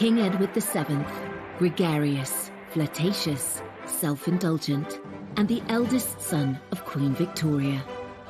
King Edward VII, gregarious, flirtatious, self-indulgent, and the eldest son of Queen Victoria.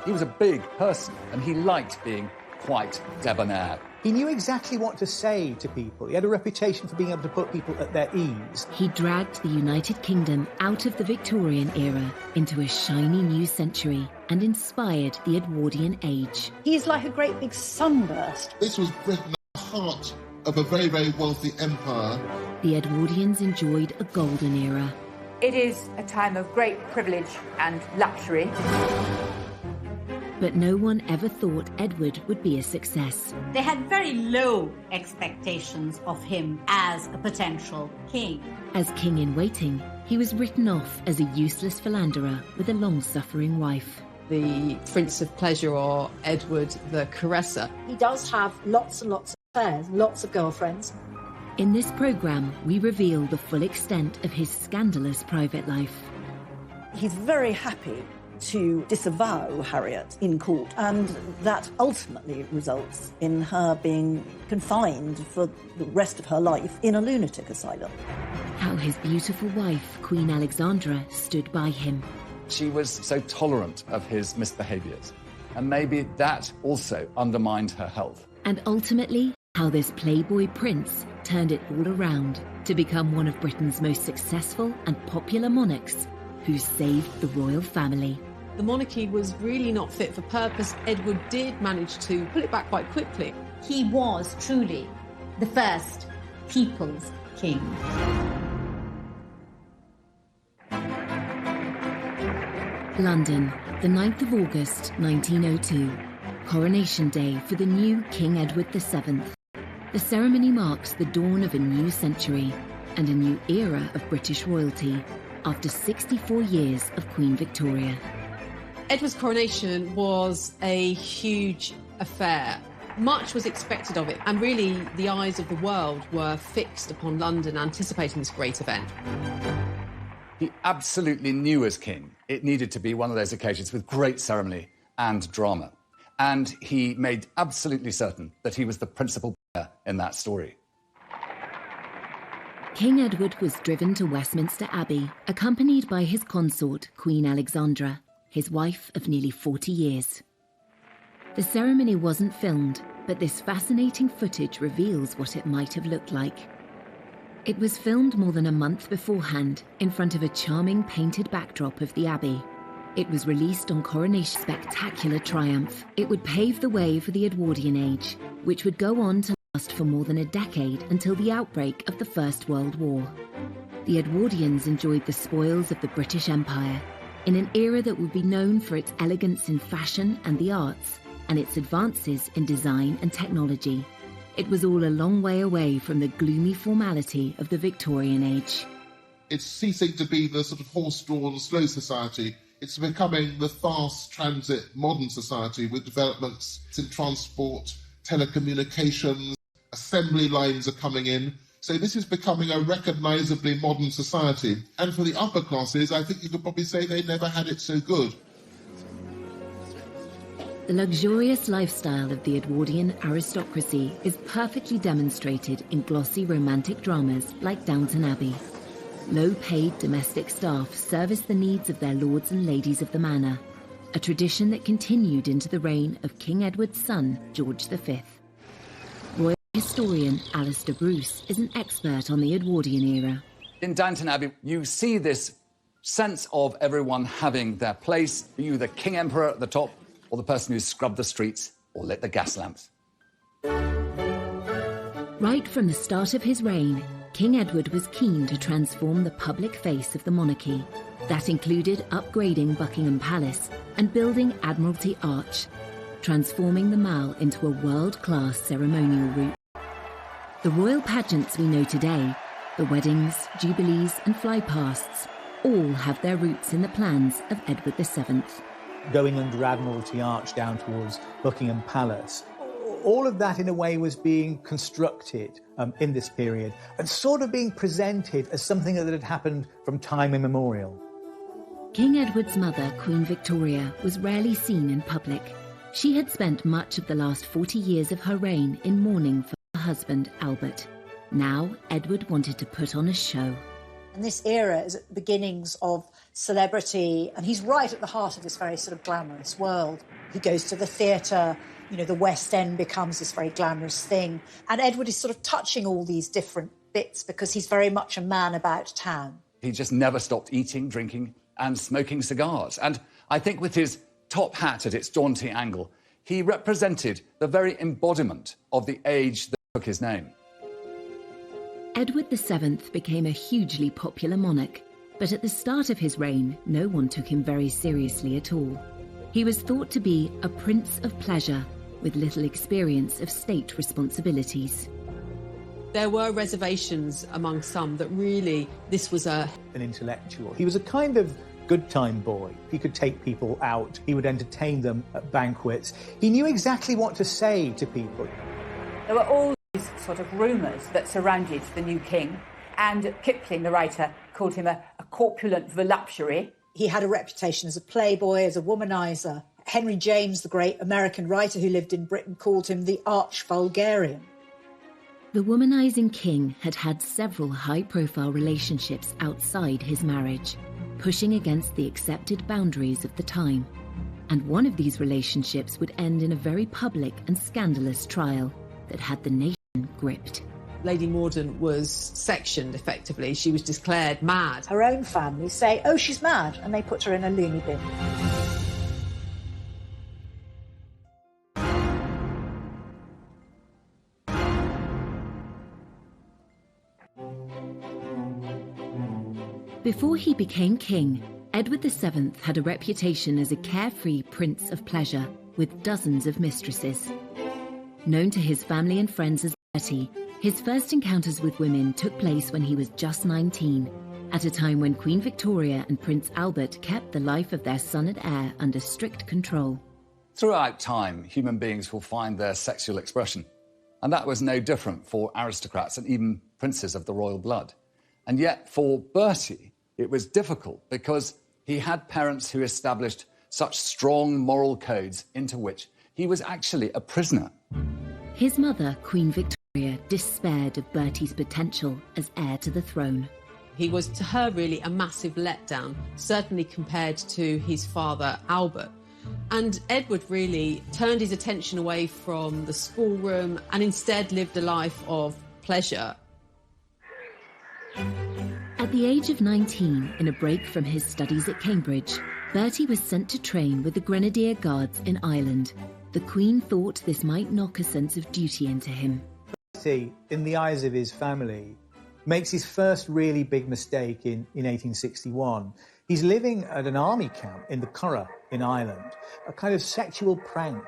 He was a big person, and he liked being quite debonair. He knew exactly what to say to people. He had a reputation for being able to put people at their ease. He dragged the United Kingdom out of the Victorian era into a shiny new century and inspired the Edwardian age. He's like a great big sunburst. This was Britain at the heart of a very, very wealthy empire. The Edwardians enjoyed a golden era. It is a time of great privilege and luxury. But no one ever thought Edward would be a success. They had very low expectations of him as a potential king. As king in waiting, he was written off as a useless philanderer with a long-suffering wife. The Prince of Pleasure, or Edward the Caresser. He does have lots and lots of affairs, lots of girlfriends. In this programme, we reveal the full extent of his scandalous private life. He's very happy to disavow Harriet in court, and that ultimately results in her being confined for the rest of her life in a lunatic asylum. How his beautiful wife, Queen Alexandra, stood by him. She was so tolerant of his misbehaviours, and maybe that also undermined her health. And ultimately, how this Playboy prince turned it all around to become one of Britain's most successful and popular monarchs who saved the royal family. The monarchy was really not fit for purpose. Edward did manage to pull it back quite quickly. He was truly the first people's king. London, the 9th of August, 1902. Coronation Day for the new King Edward VII. The ceremony marks the dawn of a new century and a new era of British royalty after 64 years of Queen Victoria. Edward's coronation was a huge affair. Much was expected of it, and really the eyes of the world were fixed upon London, anticipating this great event. He absolutely knew as king it needed to be one of those occasions with great ceremony and drama. And he made absolutely certain that he was the principal player in that story. King Edward was driven to Westminster Abbey, accompanied by his consort, Queen Alexandra, his wife of nearly 40 years. The ceremony wasn't filmed, but this fascinating footage reveals what it might have looked like. It was filmed more than a month beforehand in front of a charming painted backdrop of the Abbey. It was released on Coronation's spectacular triumph. It would pave the way for the Edwardian age, which would go on to last for more than a decade until the outbreak of the First World War. The Edwardians enjoyed the spoils of the British Empire in an era that would be known for its elegance in fashion and the arts, and its advances in design and technology. It was all a long way away from the gloomy formality of the Victorian age. It's ceasing to be the sort of horse-drawn, slow society. It's becoming the fast transit modern society with developments in transport, telecommunications, assembly lines are coming in. So this is becoming a recognisably modern society. And for the upper classes, I think you could probably say they never had it so good. The luxurious lifestyle of the Edwardian aristocracy is perfectly demonstrated in glossy romantic dramas like Downton Abbey. Low-paid domestic staff service the needs of their lords and ladies of the manor, a tradition that continued into the reign of King Edward's son, George V. Royal historian Alistair Bruce is an expert on the Edwardian era. In Downton Abbey, you see this sense of everyone having their place, be you the King Emperor at the top, or the person who scrubbed the streets or lit the gas lamps. Right from the start of his reign, King Edward was keen to transform the public face of the monarchy. That included upgrading Buckingham Palace and building Admiralty Arch, transforming the Mall into a world-class ceremonial route. The royal pageants we know today, the weddings, jubilees and flypasts, all have their roots in the plans of Edward VII. Going under Admiralty Arch down towards Buckingham Palace. All of that, in a way, was being constructed in this period and sort of being presented as something that had happened from time immemorial. King Edward's mother, Queen Victoria, was rarely seen in public. She had spent much of the last 40 years of her reign in mourning for her husband, Albert. Now, Edward wanted to put on a show. And this era is at the beginnings of celebrity, and he's right at the heart of this very sort of glamorous world. He goes to the theatre, you know, the West End becomes this very glamorous thing. And Edward is sort of touching all these different bits because he's very much a man about town. He just never stopped eating, drinking and smoking cigars. And I think with his top hat at its jaunty angle, he represented the very embodiment of the age that took his name. Edward VII became a hugely popular monarch, but at the start of his reign, no one took him very seriously at all. He was thought to be a prince of pleasure, with little experience of state responsibilities. There were reservations among some that really this was an intellectual. He was a kind of good time boy. He could take people out. He would entertain them at banquets. He knew exactly what to say to people. There were all these sort of rumours that surrounded the new king, and Kipling, the writer, called him a corpulent voluptuary. He had a reputation as a playboy, as a womanizer. Henry James, the great American writer who lived in Britain, called him the arch-vulgarian. The womanizing king had had several high-profile relationships outside his marriage, pushing against the accepted boundaries of the time. And one of these relationships would end in a very public and scandalous trial that had the nation gripped. Lady Morden was sectioned, effectively. She was declared mad. Her own family say, oh, she's mad, and they put her in a loony bin. Before he became king, Edward VII had a reputation as a carefree prince of pleasure with dozens of mistresses. Known to his family and friends as Bertie, his first encounters with women took place when he was just 19, at a time when Queen Victoria and Prince Albert kept the life of their son and heir under strict control. Throughout time, human beings will find their sexual expression, and that was no different for aristocrats and even princes of the royal blood. And yet, for Bertie, it was difficult because he had parents who established such strong moral codes into which he was actually a prisoner. His mother, Queen Victoria, despaired of Bertie's potential as heir to the throne. He was, to her, really a massive letdown, certainly compared to his father, Albert. And Edward really turned his attention away from the schoolroom and instead lived a life of pleasure. At the age of 19, in a break from his studies at Cambridge, Bertie was sent to train with the Grenadier Guards in Ireland. The Queen thought this might knock a sense of duty into him. Bertie, in the eyes of his family, makes his first really big mistake in 1861. He's living at an army camp in the Curragh in Ireland. A kind of sexual prank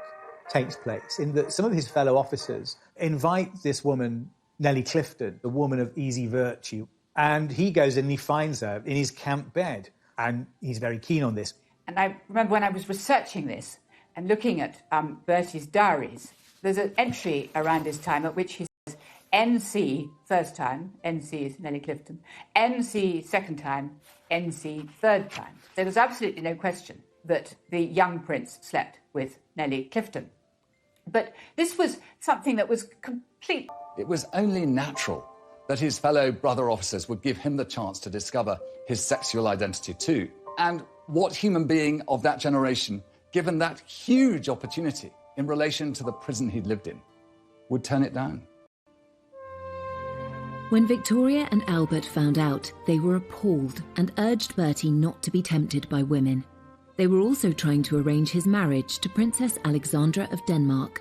takes place in that some of his fellow officers invite this woman, Nellie Clifton, a woman of easy virtue, and he goes in and he finds her in his camp bed, and he's very keen on this. And I remember when I was researching this and looking at Bertie's diaries, there's an entry around his time at which he says, NC first time, NC is Nellie Clifton, NC second time, NC third time. There was absolutely no question that the young prince slept with Nellie Clifton. But this was something that was complete. It was only natural that his fellow brother officers would give him the chance to discover his sexual identity too. And what human being of that generation, given that huge opportunity in relation to the prison he'd lived in, would turn it down? When Victoria and Albert found out, they were appalled and urged Bertie not to be tempted by women. They were also trying to arrange his marriage to Princess Alexandra of Denmark.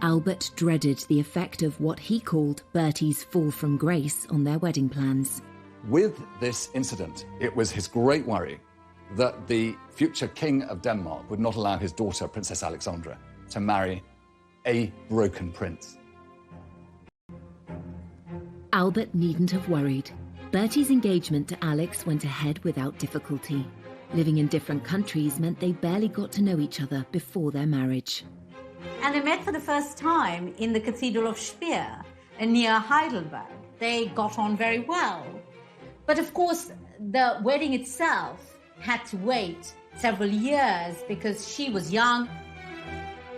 Albert dreaded the effect of what he called Bertie's fall from grace on their wedding plans. With this incident, it was his great worry that the future king of Denmark would not allow his daughter, Princess Alexandra, to marry a broken prince. Albert needn't have worried. Bertie's engagement to Alex went ahead without difficulty. Living in different countries meant they barely got to know each other before their marriage. And they met for the first time in the Cathedral of Speyer, near Heidelberg. They got on very well. But of course, the wedding itself had to wait several years because she was young.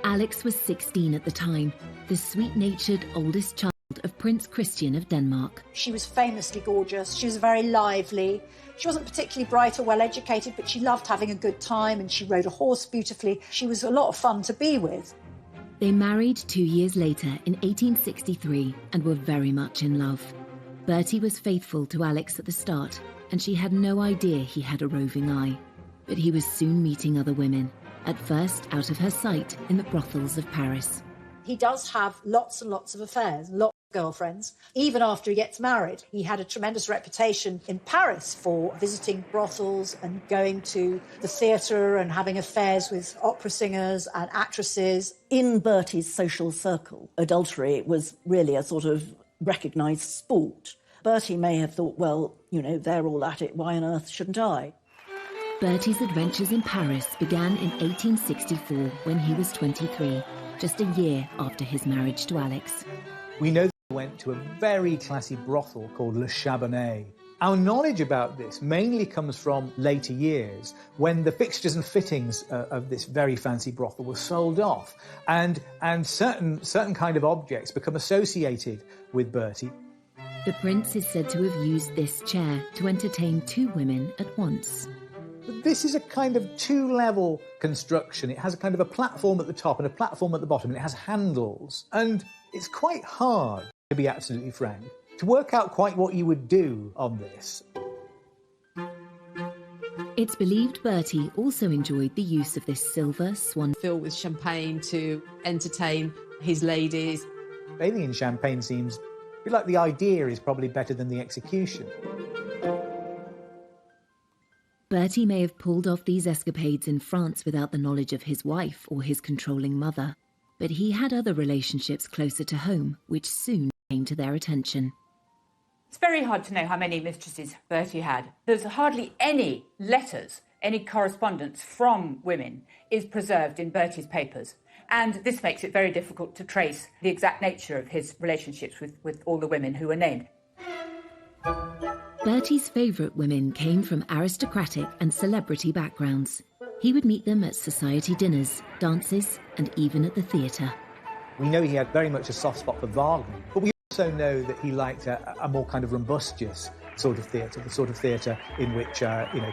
Alex was 16 at the time, the sweet-natured oldest child child of Prince Christian of Denmark. She was famously gorgeous. She was very lively. She wasn't particularly bright or well-educated, but she loved having a good time, and she rode a horse beautifully. She was a lot of fun to be with. They married 2 years later in 1863 and were very much in love. Bertie was faithful to Alex at the start, and she had no idea he had a roving eye. But he was soon meeting other women, at first out of her sight in the brothels of Paris. He does have lots and lots of affairs, lots of girlfriends. Even after he gets married, he had a tremendous reputation in Paris for visiting brothels and going to the theatre and having affairs with opera singers and actresses. In Bertie's social circle, adultery was really a sort of recognised sport. Bertie may have thought, well, you know, they're all at it, why on earth shouldn't I? Bertie's adventures in Paris began in 1864 when he was 23, just a year after his marriage to Alex. We know that he went to a very classy brothel called Le Chabonnet. Our knowledge about this mainly comes from later years, when the fixtures and fittings of this very fancy brothel were sold off, and certain kind of objects become associated with Bertie. The prince is said to have used this chair to entertain 2 women at once. But this is a kind of 2-level construction. It has a kind of a platform at the top and a platform at the bottom, and it has handles. And it's quite hard, to be absolutely frank, to work out quite what you would do on this. It's believed Bertie also enjoyed the use of this silver swan Filled with champagne to entertain his ladies. Bathing in champagne seems a bit like the idea is probably better than the execution. Bertie may have pulled off these escapades in France without the knowledge of his wife or his controlling mother, but he had other relationships closer to home, which soon came to their attention. It's very hard to know how many mistresses Bertie had. There's hardly any letters, any correspondence from women is preserved in Bertie's papers. And this makes it very difficult to trace the exact nature of his relationships with all the women who were named. Bertie's favourite women came from aristocratic and celebrity backgrounds. He would meet them at society dinners, dances, and even at the theatre. We know he had very much a soft spot for Wagner, but we also know that he liked a more kind of rumbustious sort of theatre, the sort of theatre in which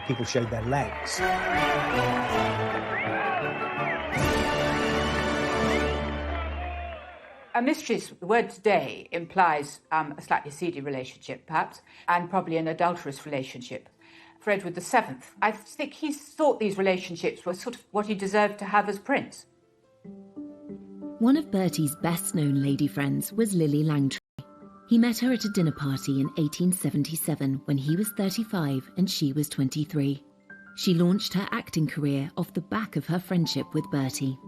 people showed their legs. A mistress, the word today, implies a slightly seedy relationship, perhaps, and probably an adulterous relationship. For Edward VII, I think he thought these relationships were sort of what he deserved to have as prince. One of Bertie's best-known lady friends was Lily Langtry. He met her at a dinner party in 1877 when he was 35 and she was 23. She launched her acting career off the back of her friendship with Bertie.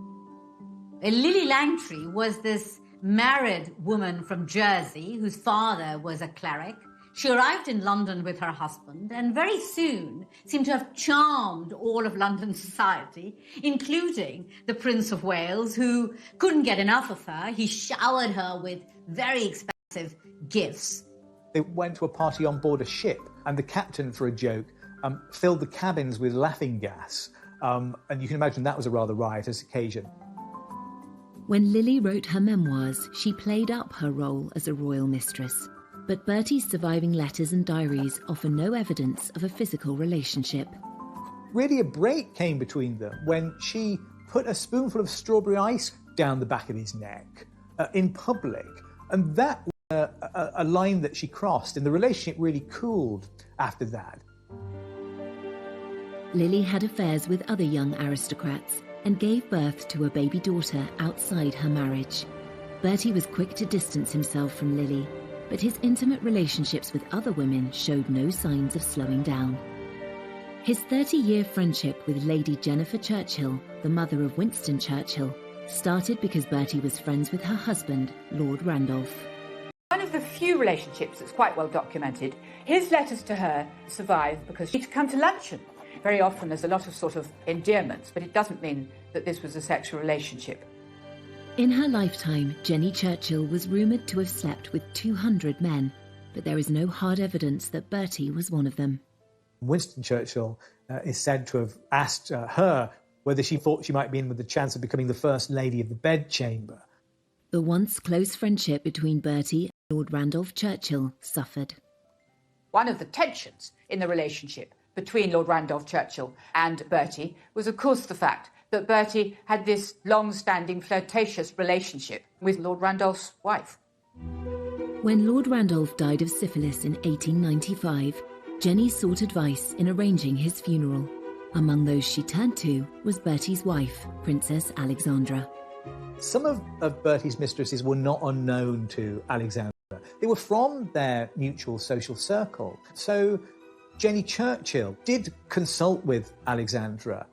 Lily Langtry was this married woman from Jersey whose father was a cleric. She arrived in London with her husband and very soon seemed to have charmed all of London society, including the Prince of Wales, who couldn't get enough of her. He showered her with very expensive gifts. They went to a party on board a ship, and the captain, for a joke, filled the cabins with laughing gas. And you can imagine that was a rather riotous occasion. When Lily wrote her memoirs, she played up her role as a royal mistress. But Bertie's surviving letters and diaries offer no evidence of a physical relationship. Really, a break came between them when she put a spoonful of strawberry ice down the back of his neck in public. And that was a line that she crossed, and the relationship really cooled after that. Lily had affairs with other young aristocrats and gave birth to a baby daughter outside her marriage. Bertie was quick to distance himself from Lily, but his intimate relationships with other women showed no signs of slowing down. His 30-year friendship with Lady Jennifer Churchill, the mother of Winston Churchill, started because Bertie was friends with her husband, Lord Randolph. One of the few relationships that's quite well documented, his letters to her survive because she'd come to luncheon. Very often there's a lot of sort of endearments, but it doesn't mean that this was a sexual relationship. In her lifetime, Jenny Churchill was rumoured to have slept with 200 men, but there is no hard evidence that Bertie was one of them. Winston Churchill is said to have asked her whether she thought she might be in with the chance of becoming the first lady of the bedchamber. The once close friendship between Bertie Lord Randolph Churchill suffered. One of the tensions in the relationship between Lord Randolph Churchill and Bertie was, of course, the fact that Bertie had this long-standing flirtatious relationship with Lord Randolph's wife. When Lord Randolph died of syphilis in 1895, Jenny sought advice in arranging his funeral. Among those she turned to was Bertie's wife, Princess Alexandra. Some of Bertie's mistresses were not unknown to Alexandra. They were from their mutual social circle. So Jenny Churchill did consult with Alexandra.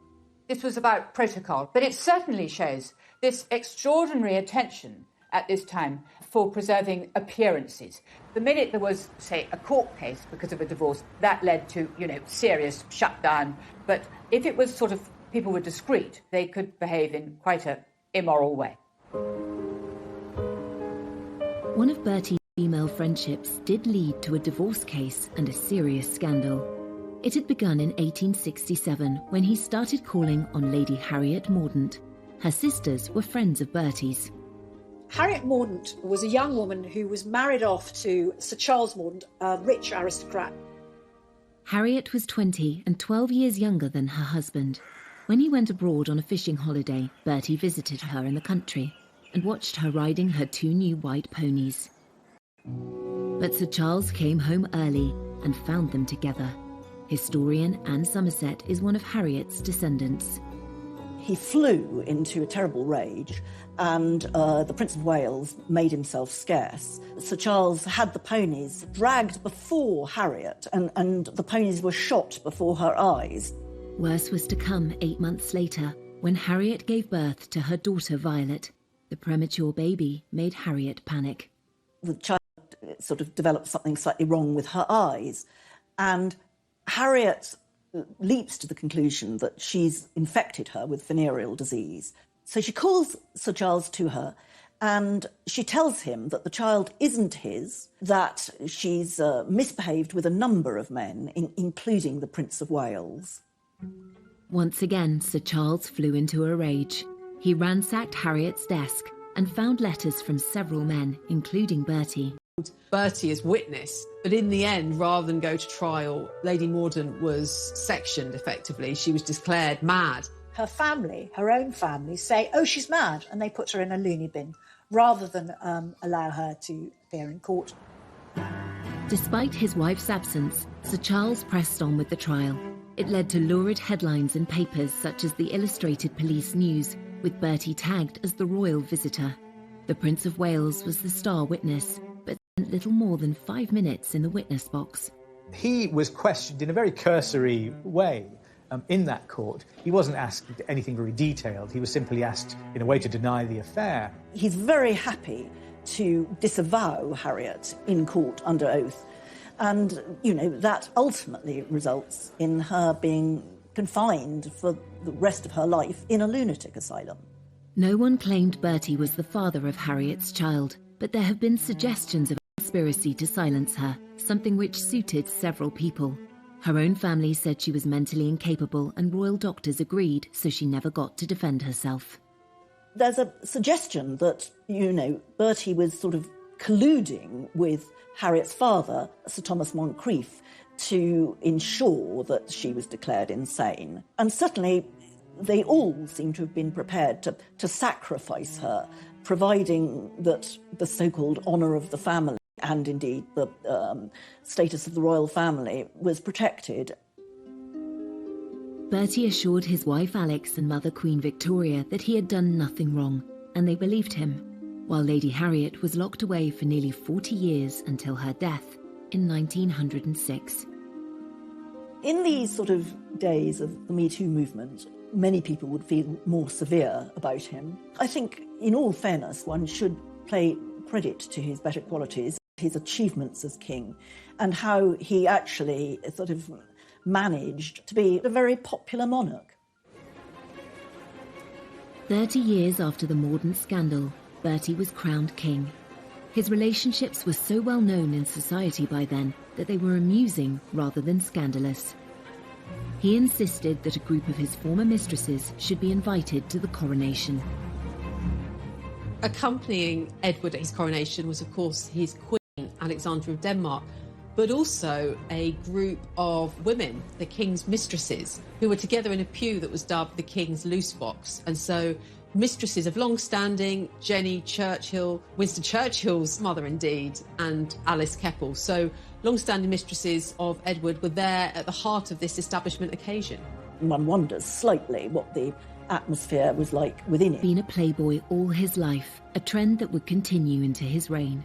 This was about protocol, but it certainly shows this extraordinary attention at this time for preserving appearances. The minute there was, say, a court case because of a divorce, that led to, serious shutdown. But if it was sort of people were discreet, they could behave in quite an immoral way. One of Bertie's female friendships did lead to a divorce case and a serious scandal. It had begun in 1867 when he started calling on Lady Harriet Mordaunt. Her sisters were friends of Bertie's. Harriet Mordaunt was a young woman who was married off to Sir Charles Mordaunt, a rich aristocrat. Harriet was 20 and 12 years younger than her husband. When he went abroad on a fishing holiday, Bertie visited her in the country and watched her riding her 2 new white ponies. But Sir Charles came home early and found them together. Historian Anne Somerset is one of Harriet's descendants. He flew into a terrible rage, and the Prince of Wales made himself scarce. Sir Charles had the ponies dragged before Harriet, and the ponies were shot before her eyes. Worse was to come 8 months later, when Harriet gave birth to her daughter Violet. The premature baby made Harriet panic. The child sort of developed something slightly wrong with her eyes, and Harriet leaps to the conclusion that she's infected her with venereal disease. So she calls Sir Charles to her and she tells him that the child isn't his, that she's misbehaved with a number of men, including the Prince of Wales. Once again, Sir Charles flew into a rage. He ransacked Harriet's desk and found letters from several men, including Bertie. Bertie as witness, but in the end, rather than go to trial, Lady Mordaunt was sectioned effectively. She was declared mad. Her family, her own family, say, oh, she's mad, and they put her in a loony bin, rather than allow her to appear in court. Despite his wife's absence, Sir Charles pressed on with the trial. It led to lurid headlines in papers such as the Illustrated Police News, with Bertie tagged as the royal visitor. The Prince of Wales was the star witness, but spent little more than 5 minutes in the witness box. He was questioned in a very cursory way in that court. He wasn't asked anything very detailed. He was simply asked in a way to deny the affair. He's very happy to disavow Harriet in court under oath. And, that ultimately results in her being confined for the rest of her life in a lunatic asylum. No one claimed Bertie was the father of Harriet's child, but there have been suggestions of a conspiracy to silence her, something which suited several people. Her own family said she was mentally incapable and royal doctors agreed, so she never got to defend herself. There's a suggestion that, Bertie was sort of colluding with Harriet's father, Sir Thomas Moncrief, to ensure that she was declared insane. And certainly they all seem to have been prepared to sacrifice her, providing that the so-called honour of the family and indeed the status of the royal family was protected. Bertie assured his wife Alex and mother Queen Victoria that he had done nothing wrong, and they believed him, while Lady Harriet was locked away for nearly 40 years until her death in 1906. In these sort of days of the Me Too movement, many people would feel more severe about him. I think, in all fairness, one should pay credit to his better qualities, his achievements as king, and how he actually sort of managed to be a very popular monarch. 30 years after the Mordaunt scandal, Bertie was crowned king. His relationships were so well known in society by then that they were amusing rather than scandalous. He insisted that a group of his former mistresses should be invited to the coronation. Accompanying Edward at his coronation was, of course, his queen. Alexandra of Denmark, but also a group of women, the king's mistresses, who were together in a pew that was dubbed the king's loose box. And so mistresses of long-standing, Jenny Churchill, Winston Churchill's mother indeed, and Alice Keppel. So long-standing mistresses of Edward were there at the heart of this establishment occasion. One wonders slightly what the atmosphere was like within it. Been a playboy all his life, a trend that would continue into his reign.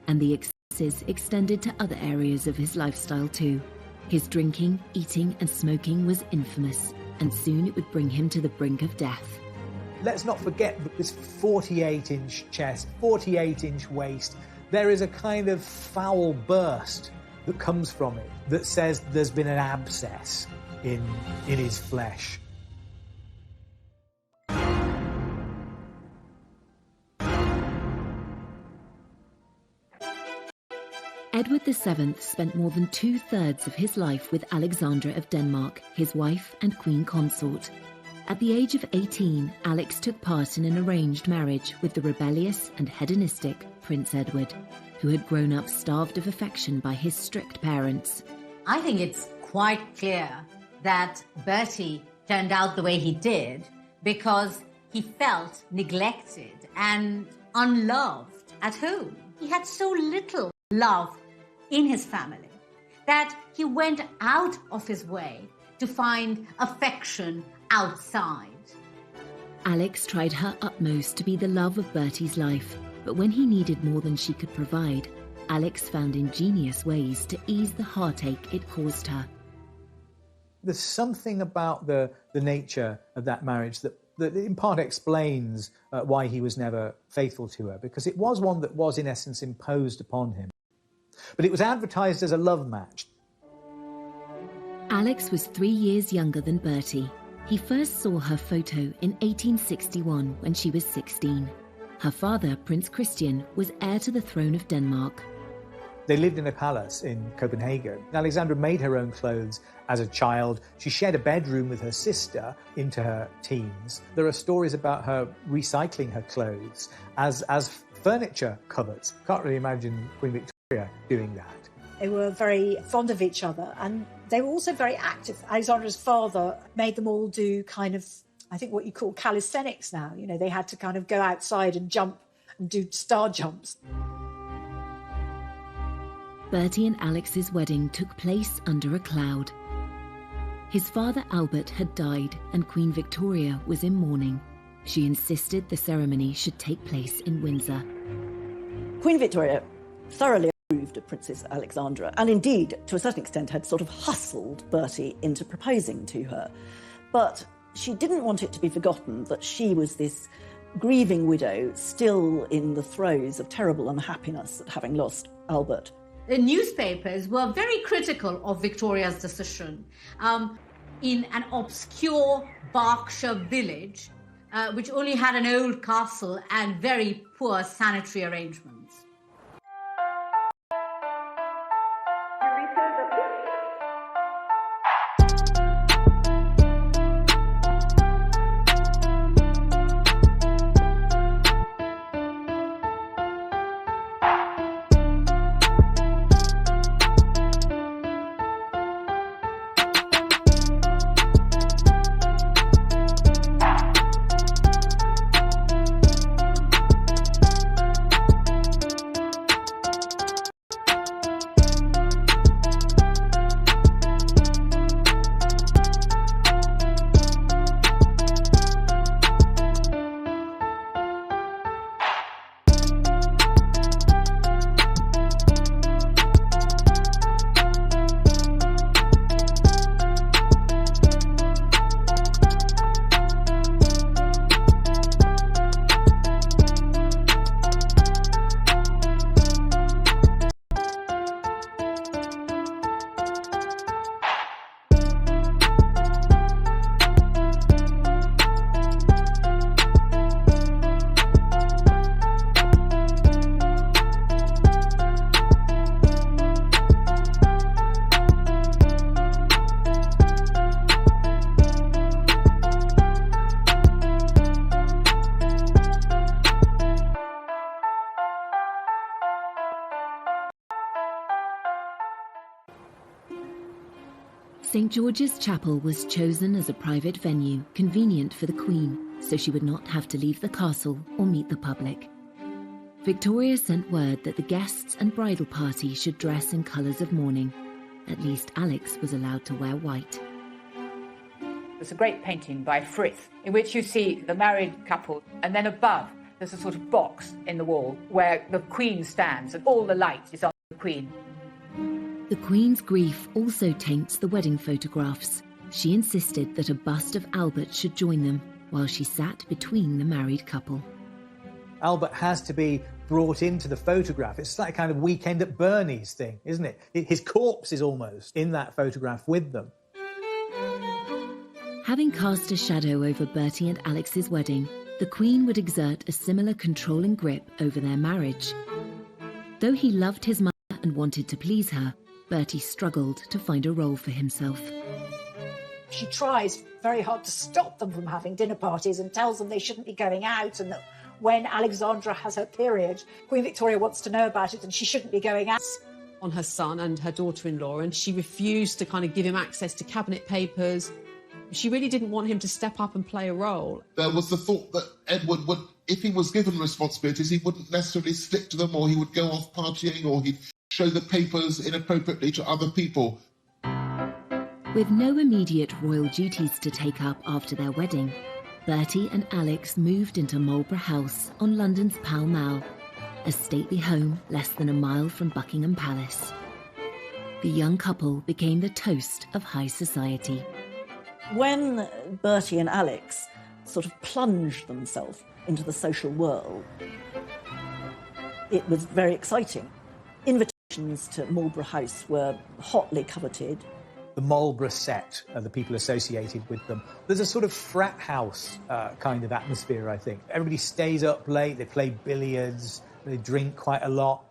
And the excesses extended to other areas of his lifestyle too. His drinking, eating and smoking was infamous, and soon it would bring him to the brink of death. Let's not forget that this 48-inch chest, 48-inch waist, there is a kind of foul burst that comes from it that says there's been an abscess in his flesh. Edward VII spent more than 2/3 of his life with Alexandra of Denmark, his wife and queen consort. At the age of 18, Alex took part in an arranged marriage with the rebellious and hedonistic Prince Edward, who had grown up starved of affection by his strict parents. I think it's quite clear that Bertie turned out the way he did because he felt neglected and unloved at home. He had so little love in his family that he went out of his way to find affection outside. Alex tried her utmost to be the love of Bertie's life, but when he needed more than she could provide, Alex found ingenious ways to ease the heartache it caused her. There's something about the nature of that marriage that in part explains why he was never faithful to her, because it was one that was in essence imposed upon him. But it was advertised as a love match. Alex was 3 years younger than Bertie. He first saw her photo in 1861 when she was 16. Her father, Prince Christian, was heir to the throne of Denmark. They lived in a palace in Copenhagen. Alexandra made her own clothes as a child. She shared a bedroom with her sister into her teens. There are stories about her recycling her clothes as furniture covers. Can't really imagine Queen Victoria doing that. They were very fond of each other, and they were also very active. Alexandra's father made them all do kind of, I think, what you call calisthenics now. You know, they had to kind of go outside and jump and do star jumps. Bertie and Alex's wedding took place under a cloud. His father Albert had died and Queen Victoria was in mourning. She insisted the ceremony should take place in Windsor. Queen Victoria thoroughly approved of Princess Alexandra, and indeed, to a certain extent, had sort of hustled Bertie into proposing to her. But she didn't want it to be forgotten that she was this grieving widow still in the throes of terrible unhappiness at having lost Albert. The newspapers were very critical of Victoria's decision. In an obscure Berkshire village, which only had an old castle and very poor sanitary arrangements. St. George's Chapel was chosen as a private venue convenient for the Queen, so she would not have to leave the castle or meet the public. Victoria sent word that the guests and bridal party should dress in colours of mourning. At least Alex was allowed to wear white. There's a great painting by Frith in which you see the married couple, and then above there's a sort of box in the wall where the Queen stands and all the light is on the Queen. The Queen's grief also taints the wedding photographs. She insisted that a bust of Albert should join them while she sat between the married couple. Albert has to be brought into the photograph. It's like a kind of Weekend at Bernie's thing, isn't it? His corpse is almost in that photograph with them. Having cast a shadow over Bertie and Alex's wedding, the Queen would exert a similar controlling grip over their marriage. Though he loved his mother and wanted to please her, Bertie struggled to find a role for himself. She tries very hard to stop them from having dinner parties and tells them they shouldn't be going out, and that when Alexandra has her period, Queen Victoria wants to know about it and she shouldn't be going out. On her son and her daughter-in-law, and she refused to kind of give him access to cabinet papers. She really didn't want him to step up and play a role. There was the thought that Edward would, if he was given responsibilities, he wouldn't necessarily stick to them, or he would go off partying, or he'd show the papers inappropriately to other people. With no immediate royal duties to take up after their wedding, Bertie and Alex moved into Marlborough House on London's Pall Mall, a stately home less than a mile from Buckingham Palace. The young couple became the toast of high society. When Bertie and Alex sort of plunged themselves into the social world, it was very exciting. Invitations to Marlborough House were hotly coveted. The Marlborough set are the people associated with them. There's a sort of frat house kind of atmosphere, I think. Everybody stays up late, they play billiards, they drink quite a lot.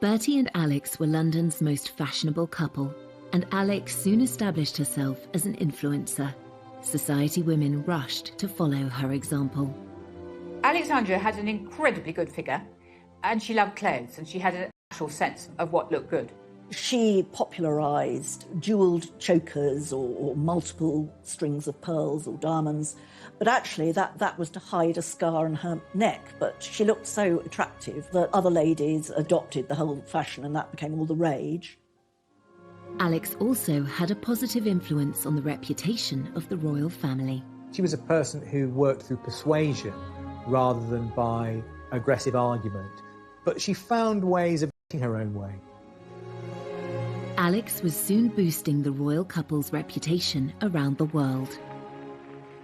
Bertie and Alex were London's most fashionable couple, and Alex soon established herself as an influencer. Society women rushed to follow her example. Alexandra had an incredibly good figure, and she loved clothes, and she had a natural sense of what looked good. She popularised jewelled chokers or multiple strings of pearls or diamonds, but actually that was to hide a scar on her neck. But she looked so attractive that other ladies adopted the whole fashion, and that became all the rage. Alex also had a positive influence on the reputation of the royal family. She was a person who worked through persuasion rather than by aggressive argument, but she found ways of getting her own way. Alex was soon boosting the royal couple's reputation around the world.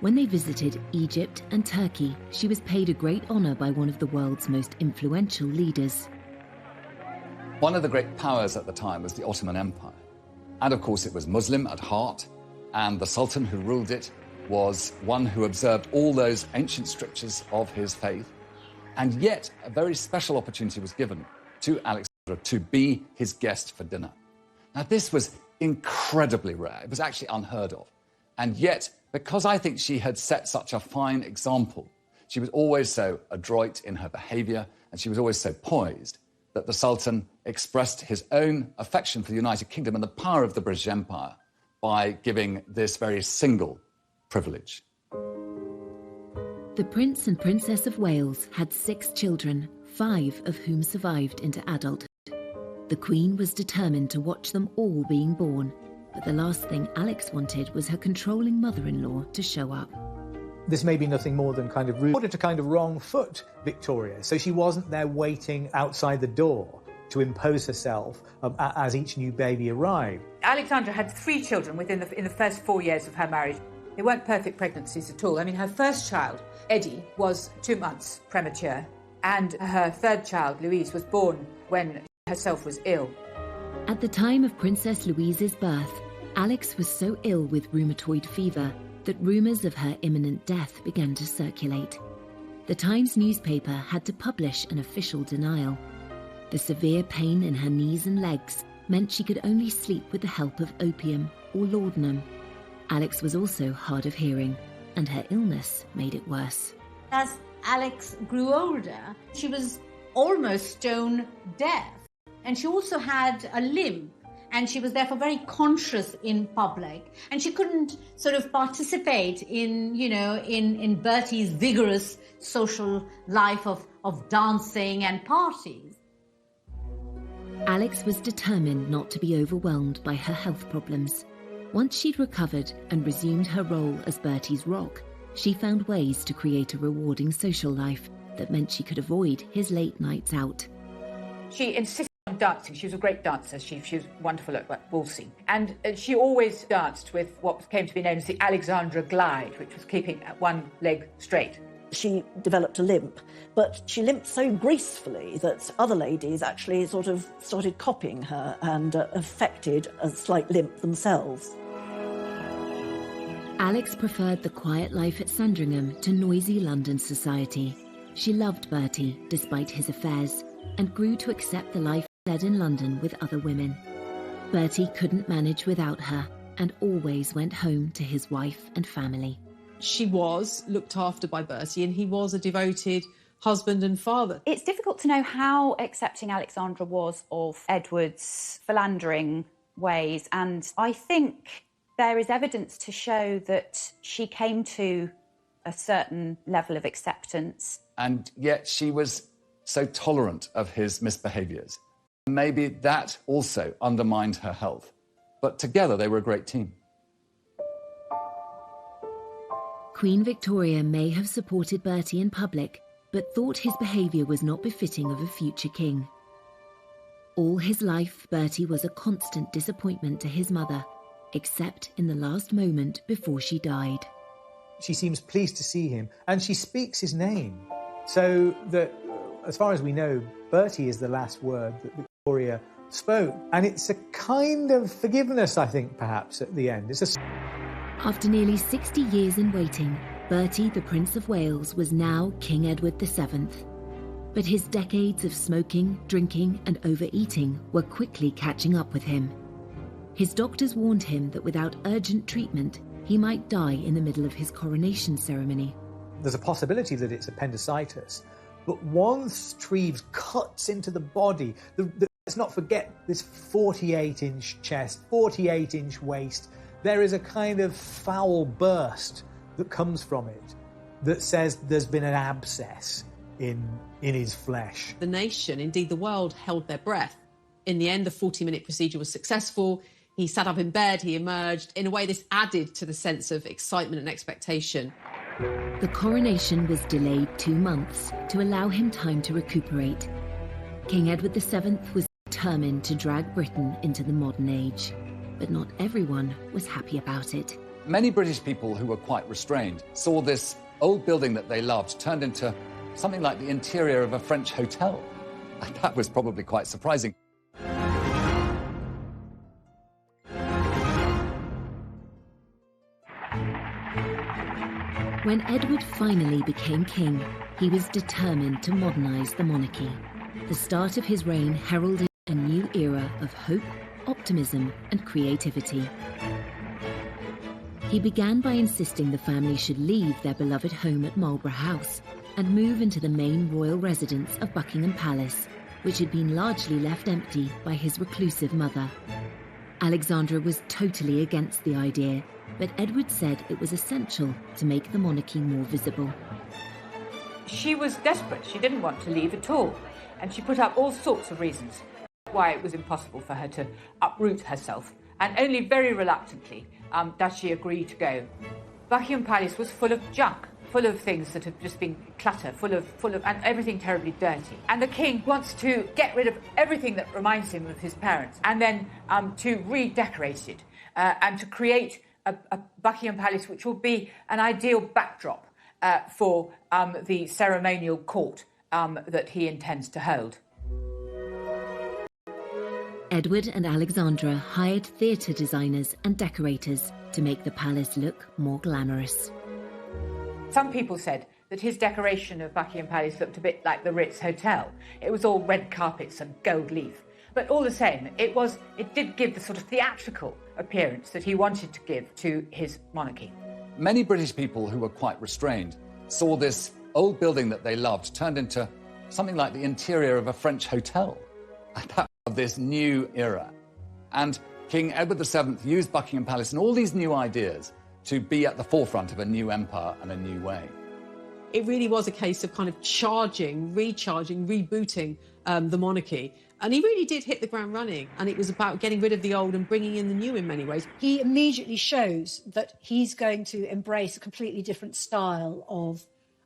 When they visited Egypt and Turkey, she was paid a great honour by one of the world's most influential leaders. One of the great powers at the time was the Ottoman Empire. And of course it was Muslim at heart, and the Sultan who ruled it was one who observed all those ancient strictures of his faith. And yet a very special opportunity was given to Alexandra to be his guest for dinner. Now, this was incredibly rare. It was actually unheard of. And yet, because I think she had set such a fine example, she was always so adroit in her behaviour, and she was always so poised, that the Sultan expressed his own affection for the United Kingdom and the power of the British Empire by giving this very single privilege. The Prince and Princess of Wales had 6 children, 5 of whom survived into adulthood. The Queen was determined to watch them all being born, but the last thing Alex wanted was her controlling mother-in-law to show up. This may be nothing more than kind of rude, to kind of wrong foot Victoria, so she wasn't there waiting outside the door to impose herself as each new baby arrived. Alexandra had 3 children in the first 4 years of her marriage. They weren't perfect pregnancies at all. I mean, her first child, Eddie, was 2 months premature, and her third child, Louise, was born when herself was ill. At the time of Princess Louise's birth, Alex was so ill with rheumatoid fever that rumours of her imminent death began to circulate. The Times newspaper had to publish an official denial. The severe pain in her knees and legs meant she could only sleep with the help of opium or laudanum. Alex was also hard of hearing, and her illness made it worse. As Alex grew older, she was almost stone deaf. And she also had a limp, and she was therefore very conscious in public, and she couldn't sort of participate in, in Bertie's vigorous social life of dancing and parties. Alex was determined not to be overwhelmed by her health problems. Once she'd recovered and resumed her role as Bertie's rock, she found ways to create a rewarding social life that meant she could avoid his late nights out. She insisted on dancing. She was a great dancer. She was wonderful at waltzing. And she always danced with what came to be known as the Alexandra glide, which was keeping one leg straight. She developed a limp, but she limped so gracefully that other ladies actually sort of started copying her and affected a slight limp themselves. Alex preferred the quiet life at Sandringham to noisy London society. She loved Bertie, despite his affairs, and grew to accept the life he led in London with other women. Bertie couldn't manage without her and always went home to his wife and family. She was looked after by Bertie, and he was a devoted husband and father. It's difficult to know how accepting Alexandra was of Edward's philandering ways, and I think there is evidence to show that she came to a certain level of acceptance. And yet she was so tolerant of his misbehaviours. Maybe that also undermined her health. But together they were a great team. Queen Victoria may have supported Bertie in public, but thought his behaviour was not befitting of a future king. All his life, Bertie was a constant disappointment to his mother, except in the last moment before she died. She seems pleased to see him, and she speaks his name. So that, as far as we know, Bertie is the last word that Victoria spoke. And it's a kind of forgiveness, I think, perhaps, at the end. After nearly 60 years in waiting, Bertie, the Prince of Wales, was now King Edward VII. But his decades of smoking, drinking and overeating were quickly catching up with him. His doctors warned him that without urgent treatment, he might die in the middle of his coronation ceremony. There's a possibility that it's appendicitis, but once Treves cuts into the body, let's not forget this 48-inch chest, 48-inch waist, there is a kind of foul burst that comes from it that says there's been an abscess in his flesh. The nation, indeed the world, held their breath. In the end, the 40-minute procedure was successful. He sat up in bed, he emerged. In a way, this added to the sense of excitement and expectation. The coronation was delayed 2 months to allow him time to recuperate. King Edward VII was determined to drag Britain into the modern age, but not everyone was happy about it. Many British people who were quite restrained saw this old building that they loved turned into something like the interior of a French hotel. And that was probably quite surprising. When Edward finally became king, he was determined to modernise the monarchy. The start of his reign heralded a new era of hope, optimism and creativity. He began by insisting the family should leave their beloved home at Marlborough House and move into the main royal residence of Buckingham Palace, which had been largely left empty by his reclusive mother. Alexandra was totally against the idea, but Edward said it was essential to make the monarchy more visible. She was desperate. She didn't want to leave at all. And she put up all sorts of reasons why it was impossible for her to uproot herself. And only very reluctantly does she agree to go. Buckingham Palace was full of junk, full of things that have just been clutter, full of, and everything terribly dirty. And the king wants to get rid of everything that reminds him of his parents, and then to redecorate it and to create a Buckingham Palace which will be an ideal backdrop for the ceremonial court that he intends to hold. Edward and Alexandra hired theatre designers and decorators to make the palace look more glamorous. Some people said that his decoration of Buckingham Palace looked a bit like the Ritz Hotel. It was all red carpets and gold leaf. But all the same, it did give the sort of theatrical appearance that he wanted to give to his monarchy. Many British people who were quite restrained saw this old building that they loved turned into something like the interior of a French hotel. And that was this new era. And King Edward VII used Buckingham Palace and all these new ideas to be at the forefront of a new empire and a new way. It really was a case of kind of recharging, rebooting the monarchy. And he really did hit the ground running. And it was about getting rid of the old and bringing in the new in many ways. He immediately shows that he's going to embrace a completely different style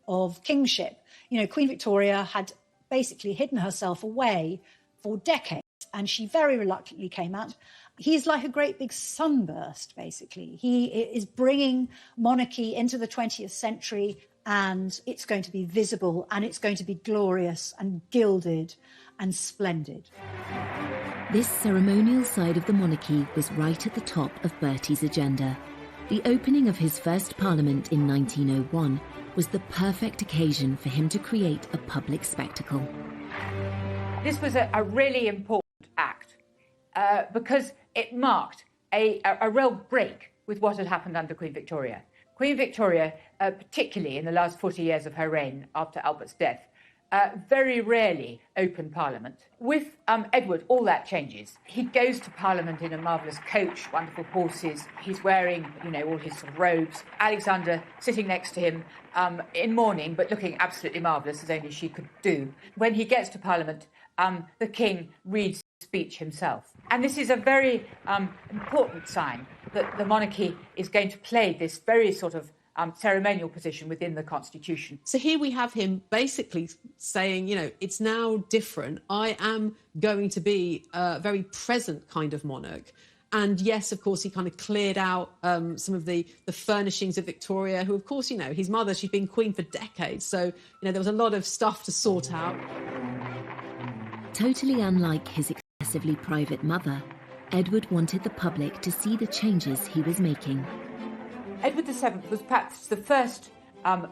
of kingship. You know, Queen Victoria had basically hidden herself away for decades, and she very reluctantly came out. He's like a great big sunburst, basically. He is bringing monarchy into the 20th century, and it's going to be visible, and it's going to be glorious and gilded and splendid. This ceremonial side of the monarchy was right at the top of Bertie's agenda. The opening of his first parliament in 1901 was the perfect occasion for him to create a public spectacle. This was a really important act because it marked a real break with what had happened under Queen Victoria. Queen Victoria, particularly in the last 40 years of her reign after Albert's death, very rarely opened Parliament. With Edward, all that changes. He goes to Parliament in a marvellous coach, wonderful horses. He's wearing, you know, all his sort of robes. Alexandra sitting next to him in mourning, but looking absolutely marvellous, as only she could do. When he gets to Parliament, the King reads the speech himself. And this is a very important sign that the monarchy is going to play this very sort of ceremonial position within the Constitution. So here we have him basically saying, you know, it's now different. I am going to be a very present kind of monarch. And yes, of course, he kind of cleared out some of the furnishings of Victoria, who, of course, you know, his mother, she's been queen for decades. So, you know, there was a lot of stuff to sort out. Totally unlike his excessively private mother, Edward wanted the public to see the changes he was making. Edward VII was perhaps the first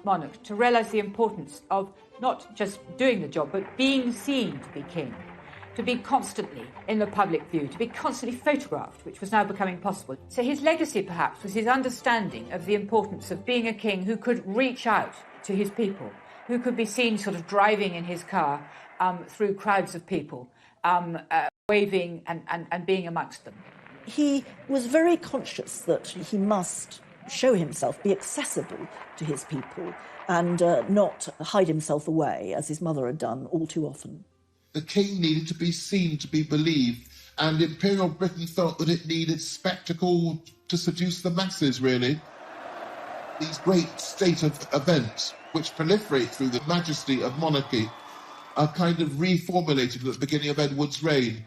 monarch to realise the importance of not just doing the job, but being seen to be king, to be constantly in the public view, to be constantly photographed, which was now becoming possible. So his legacy, perhaps, was his understanding of the importance of being a king who could reach out to his people, who could be seen sort of driving in his car through crowds of people, waving and being amongst them. He was very conscious that he must show himself, be accessible to his people, and not hide himself away, as his mother had done all too often. The king needed to be seen, to be believed, and Imperial Britain felt that it needed spectacle to seduce the masses, really. These great state of events, which proliferate through the majesty of monarchy, are kind of reformulated at the beginning of Edward's reign.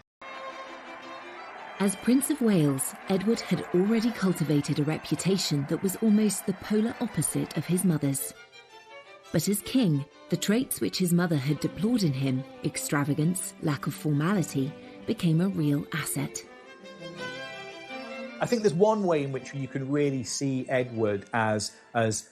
As Prince of Wales, Edward had already cultivated a reputation that was almost the polar opposite of his mother's. But as king, the traits which his mother had deplored in him, extravagance, lack of formality, became a real asset. I think there's one way in which you can really see Edward as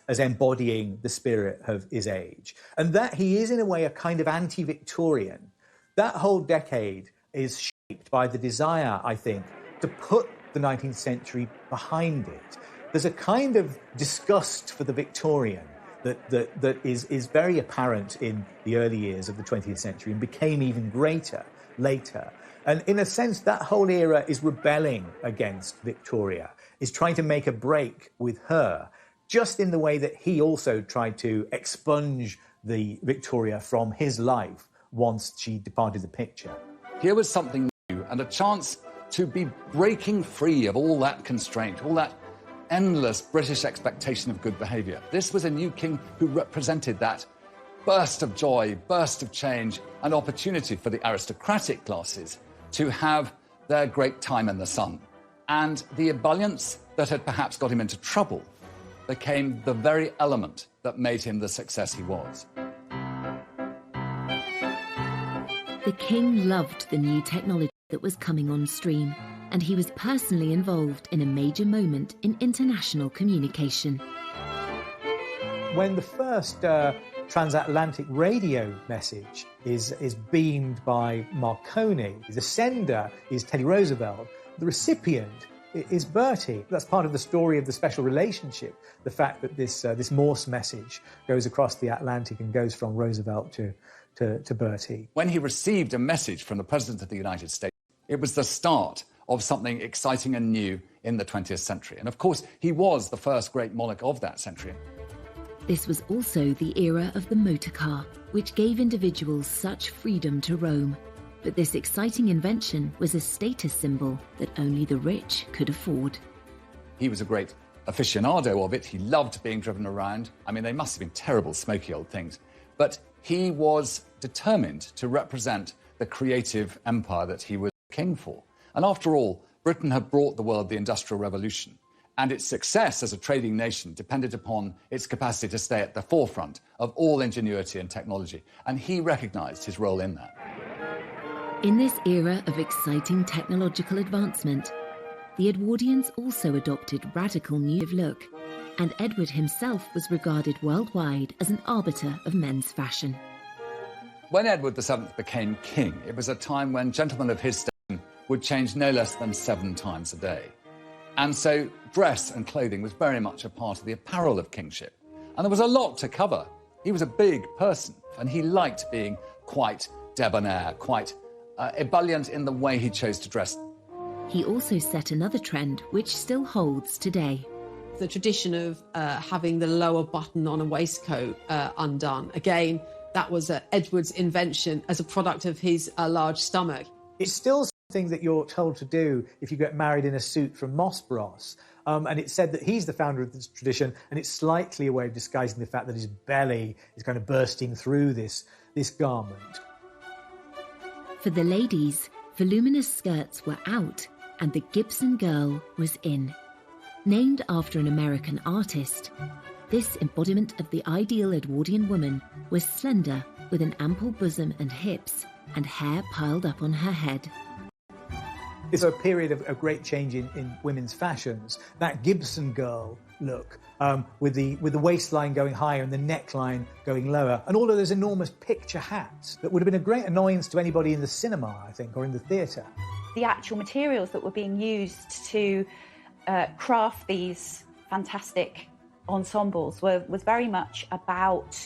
embodying the spirit of his age, and that he is in a way a kind of anti-Victorian. That whole decade is shaped by the desire, I think, to put the 19th century behind it. There's a kind of disgust for the Victorian that is very apparent in the early years of the 20th century and became even greater later. And in a sense, that whole era is rebelling against Victoria, is trying to make a break with her, just in the way that he also tried to expunge the Victoria from his life once she departed the picture. Here was something new and a chance to be breaking free of all that constraint, all that endless British expectation of good behaviour. This was a new king who represented that burst of joy, burst of change, and opportunity for the aristocratic classes to have their great time in the sun. And the ebullience that had perhaps got him into trouble became the very element that made him the success he was. The king loved the new technology that was coming on stream, and he was personally involved in a major moment in international communication. When the first transatlantic radio message is beamed by Marconi, the sender is Teddy Roosevelt, the recipient is Bertie. That's part of the story of the special relationship, the fact that this Morse message goes across the Atlantic and goes from Roosevelt to Bertie. When he received a message from the President of the United States, it was the start of something exciting and new in the 20th century. And of course, he was the first great monarch of that century. This was also the era of the motor car, which gave individuals such freedom to roam. But this exciting invention was a status symbol that only the rich could afford. He was a great aficionado of it. He loved being driven around. I mean, they must have been terrible, smoky old things. But he was determined to represent the creative empire that he was king for. And after all, Britain had brought the world the Industrial Revolution, and its success as a trading nation depended upon its capacity to stay at the forefront of all ingenuity and technology, and he recognised his role in that. In this era of exciting technological advancement, the Edwardians also adopted radical new look, and Edward himself was regarded worldwide as an arbiter of men's fashion. When Edward VII became king, it was a time when gentlemen of his station would change no less than 7 times a day. And so dress and clothing was very much a part of the apparel of kingship. And there was a lot to cover. He was a big person, and he liked being quite debonair, quite ebullient in the way he chose to dress. He also set another trend which still holds today. The tradition of having the lower button on a waistcoat undone. Again, that was Edward's invention as a product of his large stomach. It's still something that you're told to do if you get married in a suit from Moss Bros. And it's said that he's the founder of this tradition, and it's slightly a way of disguising the fact that his belly is kind of bursting through this garment. For the ladies, voluminous skirts were out, and the Gibson girl was in. Named after an American artist, this embodiment of the ideal Edwardian woman was slender, with an ample bosom and hips, and hair piled up on her head. It's a period of great change in women's fashions. That Gibson girl look, with the waistline going higher and the neckline going lower, and all of those enormous picture hats that would have been a great annoyance to anybody in the cinema, I think, or in the theatre. The actual materials that were being used to craft these fantastic ensembles was very much about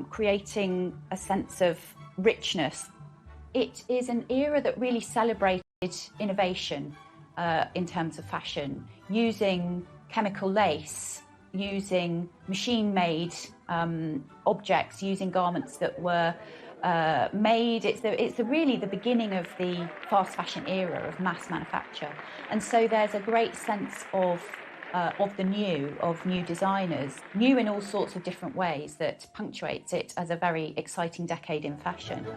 creating a sense of richness. It is an era that really celebrated innovation in terms of fashion, using chemical lace, using machine-made objects, using garments that were made. It's really the beginning of the fast fashion era of mass manufacture, and so there's a great sense of new designers, new in all sorts of different ways, that punctuates it as a very exciting decade in fashion.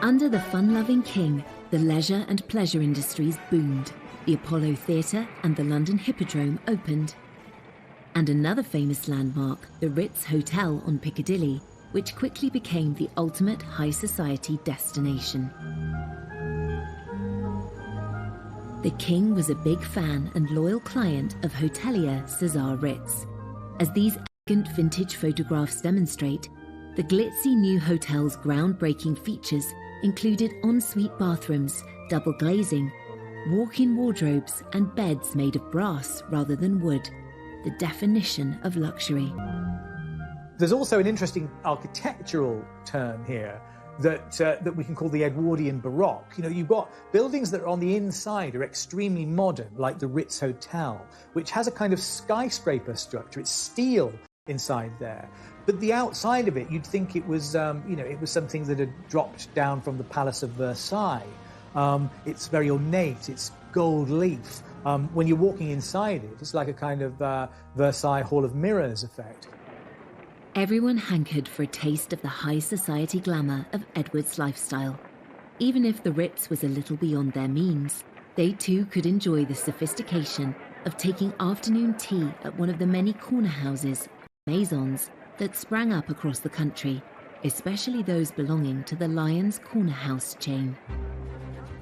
Under the fun-loving king, the leisure and pleasure industries boomed. The Apollo Theatre and the London Hippodrome opened. And another famous landmark, the Ritz Hotel on Piccadilly, which quickly became the ultimate high society destination. The king was a big fan and loyal client of hotelier Cesar Ritz. As these elegant vintage photographs demonstrate, the glitzy new hotel's groundbreaking features included ensuite bathrooms, double glazing, walk-in wardrobes and beds made of brass rather than wood, the definition of luxury. There's also an interesting architectural term here that we can call the Edwardian Baroque. You know, you've got buildings that are on the inside are extremely modern, like the Ritz Hotel, which has a kind of skyscraper structure. It's steel inside there. But the outside of it, you'd think it was, it was something that had dropped down from the Palace of Versailles. It's very ornate, it's gold leaf. When you're walking inside it, it's like a kind of Versailles Hall of Mirrors effect. Everyone hankered for a taste of the high society glamour of Edward's lifestyle. Even if the Ritz was a little beyond their means, they too could enjoy the sophistication of taking afternoon tea at one of the many corner houses, maisons, that sprang up across the country, especially those belonging to the Lyons Corner House chain.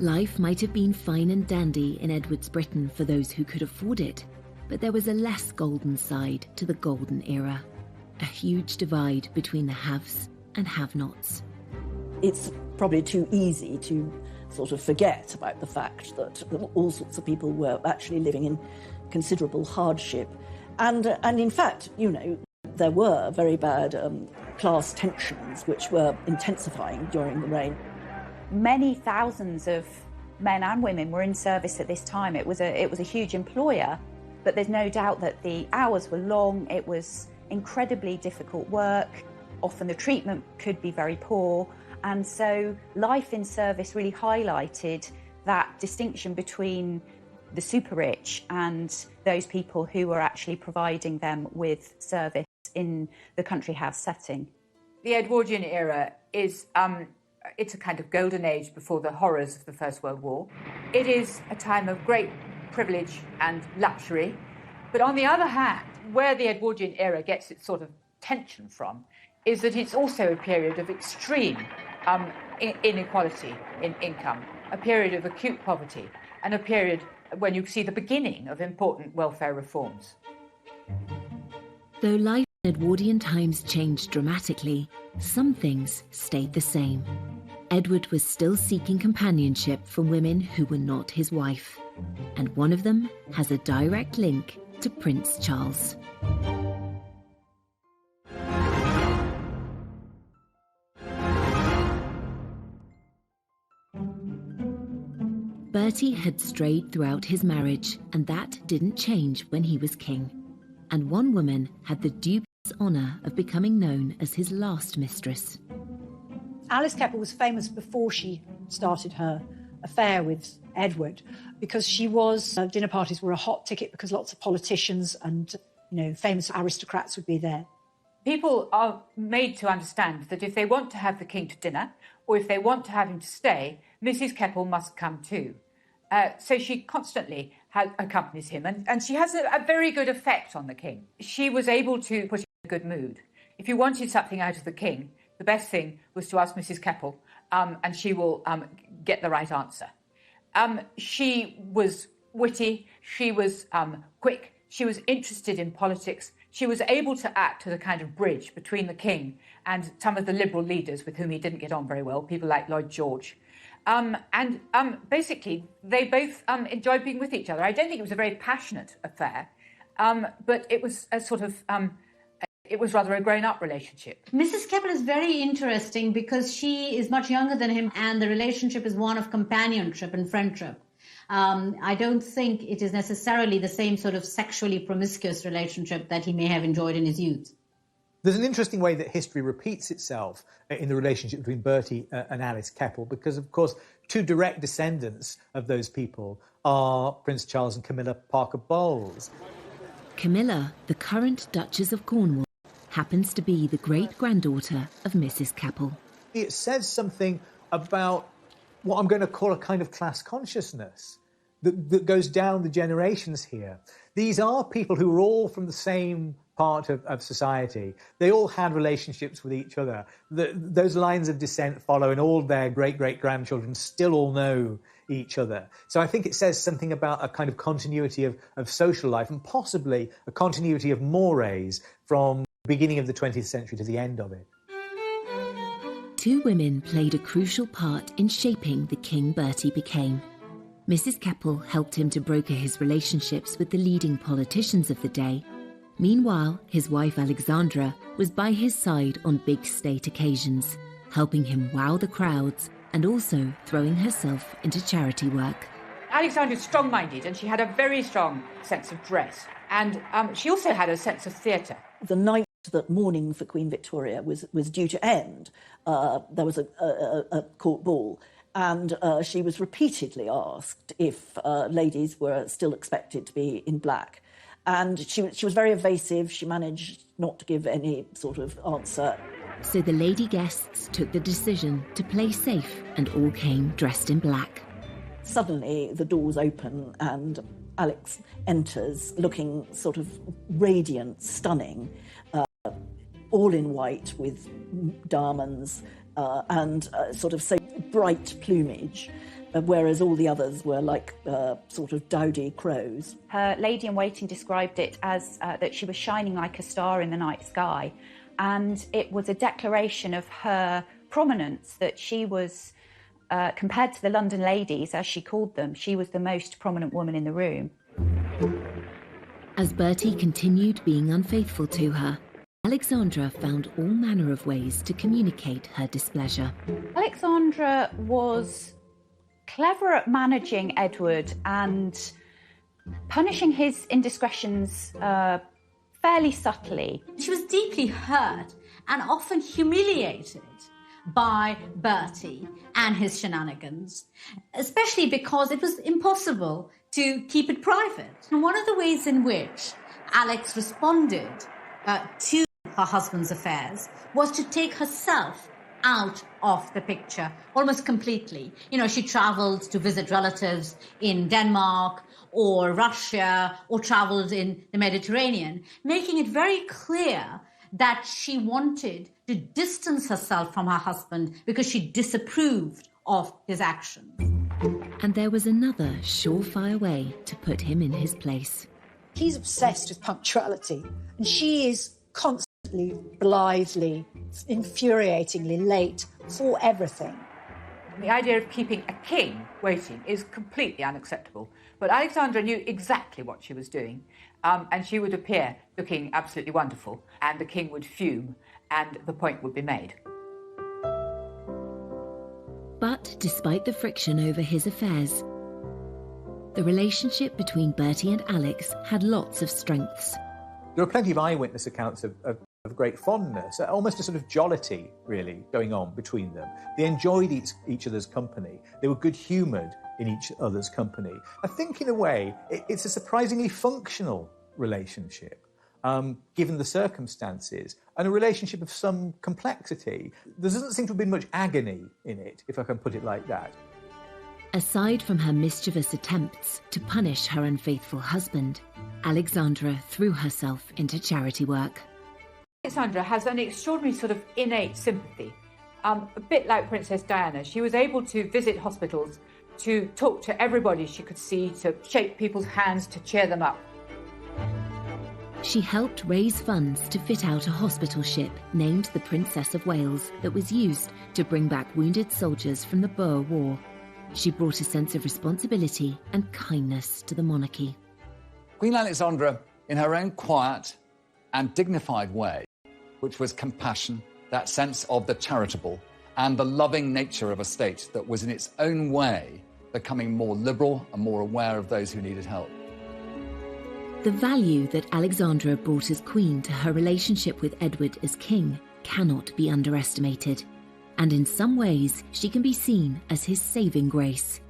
Life might have been fine and dandy in Edward's Britain for those who could afford it, but there was a less golden side to the golden era. A huge divide between the haves and have-nots. It's probably too easy to sort of forget about the fact that all sorts of people were actually living in considerable hardship. And in fact, there were very bad class tensions which were intensifying during the reign. Many thousands of men and women were in service at this time. It was a huge employer, but there's no doubt that the hours were long. It was incredibly difficult work. Often the treatment could be very poor. And so life in service really highlighted that distinction between the super rich and those people who were actually providing them with service in the country house setting. The Edwardian era is it's a kind of golden age before the horrors of the First World War. It is a time of great privilege and luxury. But on the other hand, where the Edwardian era gets its sort of tension from is that it's also a period of extreme inequality in income, a period of acute poverty, and a period when you see the beginning of important welfare reforms. Though life in Edwardian times changed dramatically, some things stayed the same. Edward was still seeking companionship from women who were not his wife, and one of them has a direct link to Prince Charles. Bertie had strayed throughout his marriage, and that didn't change when he was king. And one woman had the dubious honour of becoming known as his last mistress. Alice Keppel was famous before she started her affair with Edward, because she was, dinner parties were a hot ticket because lots of politicians and, famous aristocrats would be there. People are made to understand that if they want to have the king to dinner, or if they want to have him to stay, Mrs. Keppel must come too. So she constantly accompanies him, and she has a very good effect on the king. She was able to put him in a good mood. If you wanted something out of the king, the best thing was to ask Mrs. Keppel, and she will get the right answer. She was witty, she was quick, she was interested in politics. She was able to act as a kind of bridge between the king and some of the liberal leaders with whom he didn't get on very well, people like Lloyd George. Basically, they both enjoyed being with each other. I don't think it was a very passionate affair, but it was a sort of, it was rather a grown-up relationship. Mrs. Keppel is very interesting because she is much younger than him, and the relationship is one of companionship and friendship. I don't think it is necessarily the same sort of sexually promiscuous relationship that he may have enjoyed in his youth. There's an interesting way that history repeats itself in the relationship between Bertie and Alice Keppel, because, of course, two direct descendants of those people are Prince Charles and Camilla Parker Bowles. Camilla, the current Duchess of Cornwall, happens to be the great-granddaughter of Mrs. Keppel. It says something about what I'm going to call a kind of class consciousness that goes down the generations here. These are people who are all from the same part of society. They all had relationships with each other. Those lines of descent follow, and all their great-great-grandchildren still all know each other. So I think it says something about a kind of continuity of social life, and possibly a continuity of mores from the beginning of the 20th century to the end of it. Two women played a crucial part in shaping the king Bertie became. Mrs. Keppel helped him to broker his relationships with the leading politicians of the day. Meanwhile, his wife Alexandra was by his side on big state occasions, helping him wow the crowds and also throwing herself into charity work. Alexandra was strong-minded, and she had a very strong sense of dress. And she also had a sense of theatre. The night that mourning for Queen Victoria was due to end, there was a court ball, and she was repeatedly asked if ladies were still expected to be in black. And she was very evasive. She managed not to give any sort of answer. So the lady guests took the decision to play safe and all came dressed in black. Suddenly the doors open and Alex enters looking sort of radiant, stunning, all in white with diamonds and sort of so bright plumage, whereas all the others were like sort of dowdy crows. Her lady-in-waiting described it as that she was shining like a star in the night sky, and it was a declaration of her prominence, that she was, compared to the London ladies, as she called them, she was the most prominent woman in the room. As Bertie continued being unfaithful to her, Alexandra found all manner of ways to communicate her displeasure. Alexandra was clever at managing Edward and punishing his indiscretions fairly subtly. She was deeply hurt and often humiliated by Bertie and his shenanigans, especially because it was impossible to keep it private. And one of the ways in which Alex responded to her husband's affairs was to take herself out of the picture almost completely. You know, she traveled to visit relatives in Denmark or Russia or traveled in the Mediterranean, making it very clear that she wanted to distance herself from her husband because she disapproved of his actions. And there was another surefire way to put him in his place. He's obsessed with punctuality, and she is constantly, blithely, infuriatingly late for everything. The idea of keeping a king waiting is completely unacceptable. But Alexandra knew exactly what she was doing, and she would appear looking absolutely wonderful, and the king would fume, and the point would be made. But despite the friction over his affairs, the relationship between Bertie and Alex had lots of strengths. There are plenty of eyewitness accounts of great fondness, almost a sort of jollity, really, going on between them. They enjoyed each other's company. They were good-humoured in each other's company. I think, in a way, it's a surprisingly functional relationship, given the circumstances, and a relationship of some complexity. There doesn't seem to have been much agony in it, if I can put it like that. Aside from her mischievous attempts to punish her unfaithful husband, Alexandra threw herself into charity work. Alexandra has an extraordinary sort of innate sympathy, a bit like Princess Diana. She was able to visit hospitals, to talk to everybody she could see, to shake people's hands, to cheer them up. She helped raise funds to fit out a hospital ship named the Princess of Wales that was used to bring back wounded soldiers from the Boer War. She brought a sense of responsibility and kindness to the monarchy. Queen Alexandra, in her own quiet and dignified way, which was compassion, that sense of the charitable, and the loving nature of a state that was in its own way becoming more liberal and more aware of those who needed help. The value that Alexandra brought as queen to her relationship with Edward as king cannot be underestimated, and in some ways she can be seen as his saving grace.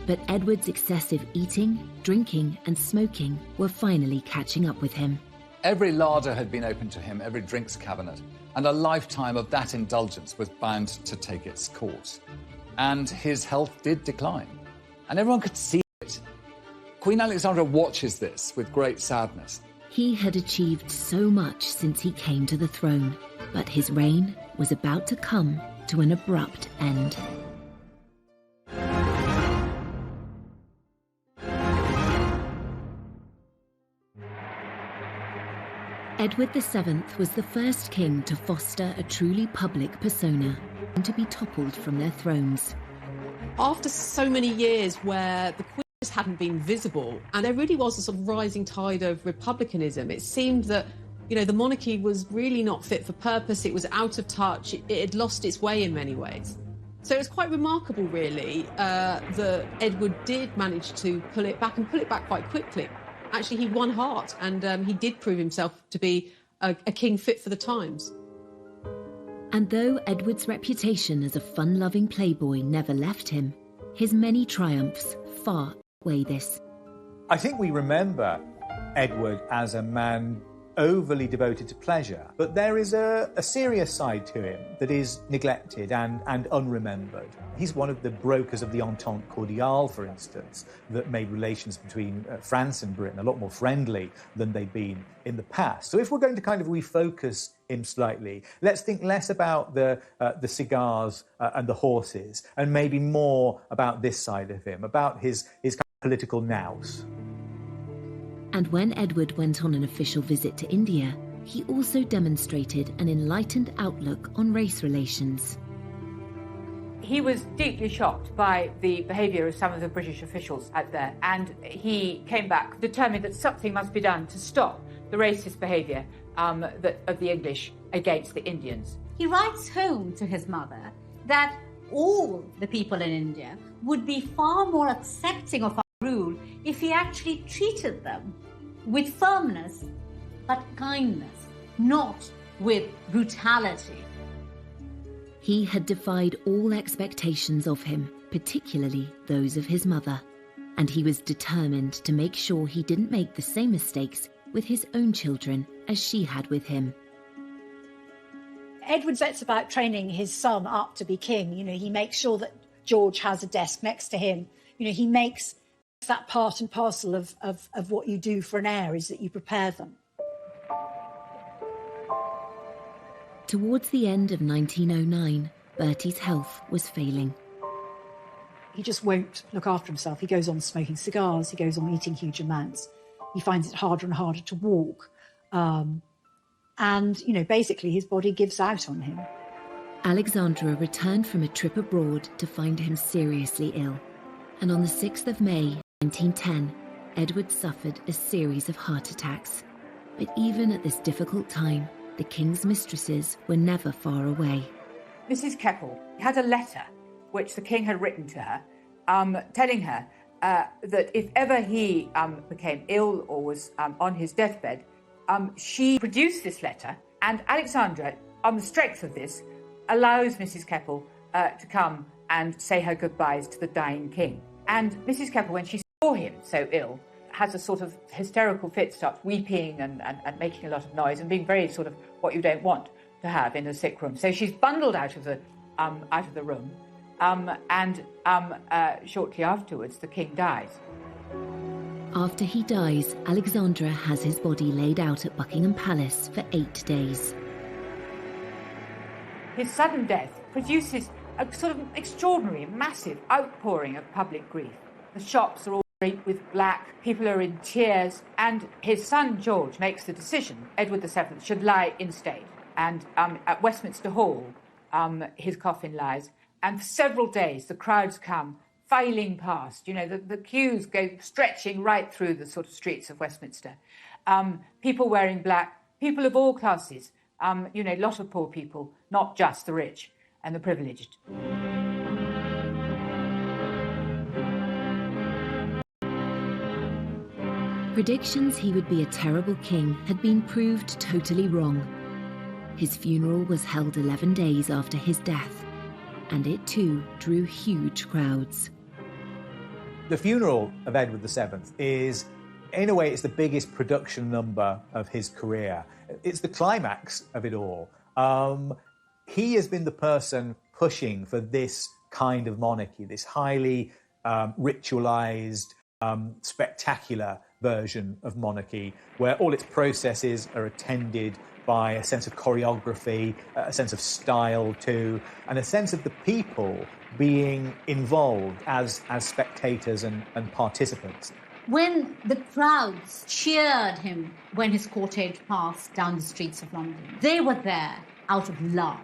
But Edward's excessive eating, drinking, and smoking were finally catching up with him. Every larder had been opened to him, every drinks cabinet, and a lifetime of that indulgence was bound to take its course. And his health did decline. And everyone could see it. Queen Alexandra watches this with great sadness. He had achieved so much since he came to the throne, but his reign was about to come to an abrupt end. Edward VII was the first king to foster a truly public persona and to be toppled from their thrones. After so many years where the Queen just hadn't been visible, and there really was a sort of rising tide of republicanism, it seemed that, you know, the monarchy was really not fit for purpose, it was out of touch, it had lost its way in many ways. So it was quite remarkable, really, that Edward did manage to pull it back, and pull it back quite quickly. Actually, he won heart, and he did prove himself to be a king fit for the times. And though Edward's reputation as a fun-loving playboy never left him, his many triumphs far outweigh this. I think we remember Edward as a man overly devoted to pleasure, but there is a serious side to him that is neglected and unremembered. He's one of the brokers of the Entente Cordiale, for instance, that made relations between France and Britain a lot more friendly than they'd been in the past. So if we're going to kind of refocus him slightly, let's think less about the cigars and the horses, and maybe more about this side of him, about his kind of political nous. And when Edward went on an official visit to India, he also demonstrated an enlightened outlook on race relations. He was deeply shocked by the behaviour of some of the British officials out there, and he came back determined that something must be done to stop the racist behaviour of the English against the Indians. He writes home to his mother that all the people in India would be far more accepting of our rule if he actually treated them with firmness but kindness, not with brutality. He had defied all expectations of him, particularly those of his mother, and he was determined to make sure he didn't make the same mistakes with his own children as she had with him. Edward sets about training his son up to be king. You know, he makes sure that George has a desk next to him. You know, he makes that part and parcel of what you do for an heir, is that you prepare them. Towards the end of 1909, Bertie's health was failing. He just won't look after himself. He goes on smoking cigars, he goes on eating huge amounts. He finds it harder and harder to walk. And, you know, basically his body gives out on him. Alexandra returned from a trip abroad to find him seriously ill. And on the 6th of May, 1910, Edward suffered a series of heart attacks. But even at this difficult time, the king's mistresses were never far away. Mrs. Keppel had a letter which the king had written to her, telling her that if ever he became ill or was on his deathbed, she produced this letter, and Alexandra, on the strength of this, allows Mrs. Keppel to come and say her goodbyes to the dying king. And Mrs. Keppel, when she saw him so ill, has a sort of hysterical fit, starts weeping and making a lot of noise and being very sort of what you don't want to have in a sick room. So she's bundled out of the room, and shortly afterwards the king dies. After he dies, Alexandra has his body laid out at Buckingham Palace for 8 days. His sudden death produces a sort of extraordinary, massive outpouring of public grief. The shops are all draped with black, people are in tears, and his son George makes the decision Edward VII should lie in state. And at Westminster Hall, his coffin lies, and for several days the crowds come filing past. You know, the queues go stretching right through the sort of streets of Westminster. People wearing black, people of all classes, you know, a lot of poor people, not just the rich and the privileged. Predictions he would be a terrible king had been proved totally wrong. His funeral was held 11 days after his death, and it too drew huge crowds. The funeral of Edward VII is, in a way, it's the biggest production number of his career. It's the climax of it all. He has been the person pushing for this kind of monarchy, this highly ritualized, spectacular version of monarchy, where all its processes are attended by a sense of choreography, a sense of style too, and a sense of the people being involved as spectators and participants. When the crowds cheered him when his cortege passed down the streets of London, they were there out of love.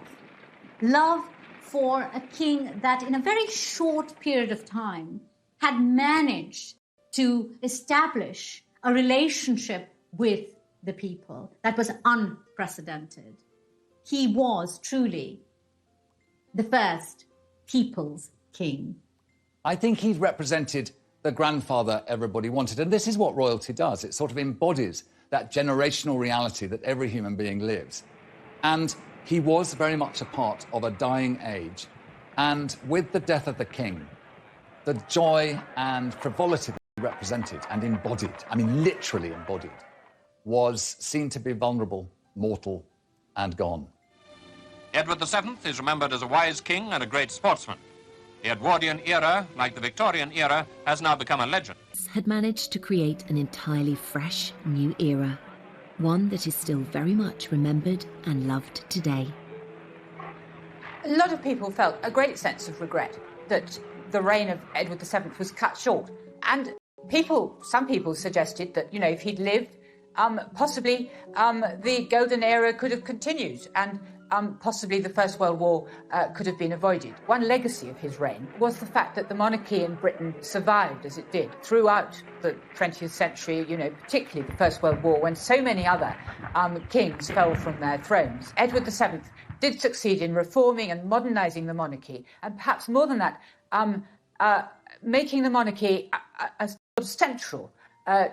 Love for a king that in a very short period of time had managed to establish a relationship with the people that was unprecedented. He was truly the first people's king. I think he represented the grandfather everybody wanted. And this is what royalty does. It sort of embodies that generational reality that every human being lives. And he was very much a part of a dying age. And with the death of the king, the joy and frivolity that he represented and embodied, I mean literally embodied, was seen to be vulnerable, mortal, and gone. Edward VII is remembered as a wise king and a great sportsman. The Edwardian era, like the Victorian era, has now become a legend. Had managed to create an entirely fresh new era, one that is still very much remembered and loved today. A lot of people felt a great sense of regret that the reign of Edward VII was cut short. And some people suggested that, if he'd lived, possibly the golden era could have continued and possibly the First World War could have been avoided. One legacy of his reign was the fact that the monarchy in Britain survived as it did throughout the 20th century, particularly the First World War, when so many other kings fell from their thrones. Edward VII did succeed in reforming and modernising the monarchy, and perhaps more than that, making the monarchy as central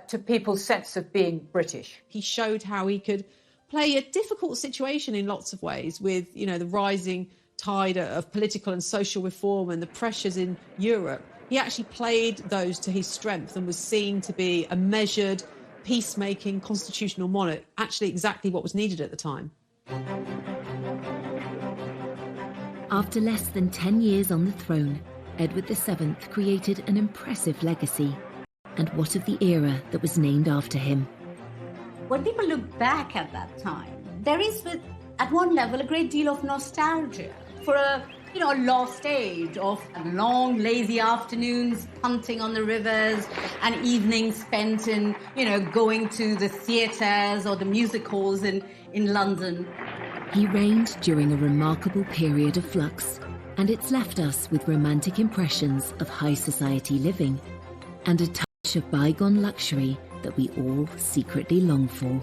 to people's sense of being British. He showed how he could play a difficult situation in lots of ways with, the rising tide of political and social reform and the pressures in Europe. He actually played those to his strength and was seen to be a measured, peacemaking, constitutional monarch, actually exactly what was needed at the time. After less than 10 years on the throne, Edward VII created an impressive legacy. And what of the era that was named after him? When people look back at that time, there is, at one level, a great deal of nostalgia for a lost age of long, lazy afternoons punting on the rivers and evenings spent in, going to the theatres or the music halls in London. He reigned during a remarkable period of flux, and it's left us with romantic impressions of high society living and a touch of bygone luxury that we all secretly long for.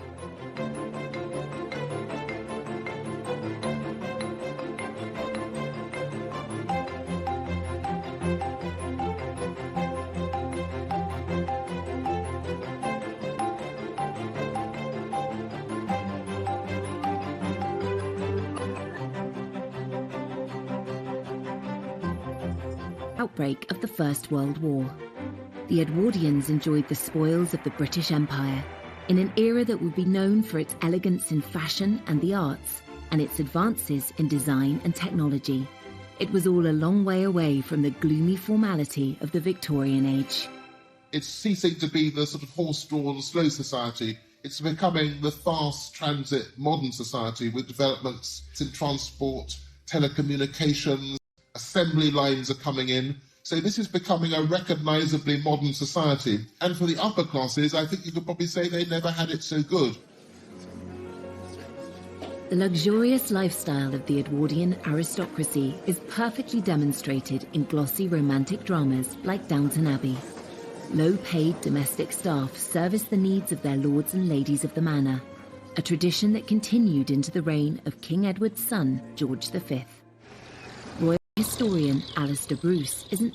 Outbreak of the First World War. The Edwardians enjoyed the spoils of the British Empire in an era that would be known for its elegance in fashion and the arts, and its advances in design and technology. It was all a long way away from the gloomy formality of the Victorian age. It's ceasing to be the sort of horse-drawn, slow society. It's becoming the fast transit modern society with developments in transport, telecommunications, assembly lines are coming in. So this is becoming a recognisably modern society. And for the upper classes, I think you could probably say they never had it so good. The luxurious lifestyle of the Edwardian aristocracy is perfectly demonstrated in glossy romantic dramas like Downton Abbey. Low-paid domestic staff service the needs of their lords and ladies of the manor, a tradition that continued into the reign of King Edward's son, George V. Royal historian Alistair Bruce is an